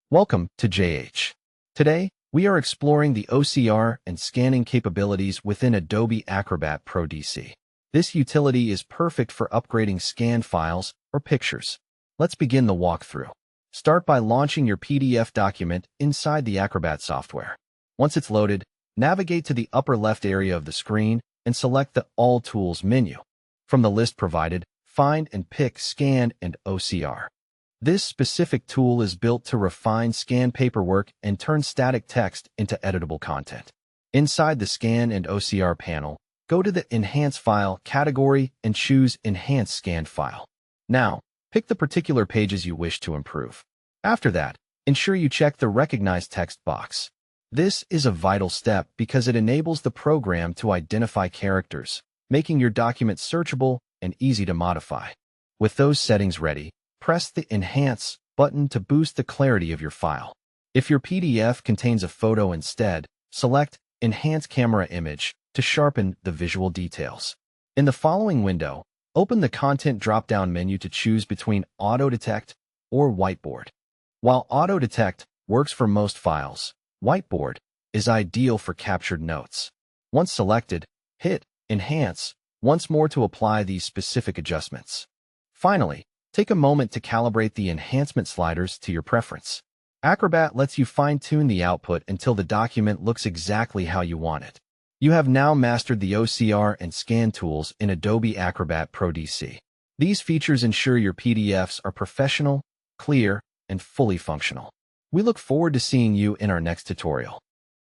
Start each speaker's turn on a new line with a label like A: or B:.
A: Welcome to JH. Today, we are exploring the OCR and scanning capabilities within Adobe Acrobat Pro DC. This utility is perfect for upgrading scanned files or pictures. Let's begin the walkthrough. Start by launching your PDF document inside the Acrobat software. Once it's loaded, navigate to the upper left area of the screen and select the All Tools menu. From the list provided, find and pick Scan and OCR. This specific tool is built to refine scanned paperwork and turn static text into editable content. Inside the Scan and OCR panel, go to the Enhance File category and choose Enhance Scanned File. Now, pick the particular pages you wish to improve. After that, ensure you check the Recognize Text box. This is a vital step because it enables the program to identify characters, making your document searchable and easy to modify. With those settings ready, press the Enhance button to boost the clarity of your file. If your PDF contains a photo instead, select Enhance Camera Image to sharpen the visual details. In the following window, open the Content drop-down menu to choose between Auto Detect or Whiteboard. While Auto Detect works for most files, Whiteboard is ideal for captured notes. Once selected, hit Enhance once more to apply these specific adjustments. Finally, take a moment to calibrate the enhancement sliders to your preference. Acrobat lets you fine-tune the output until the document looks exactly how you want it. You have now mastered the OCR and scan tools in Adobe Acrobat Pro DC. These features ensure your PDFs are professional, clear, and fully functional. We look forward to seeing you in our next tutorial.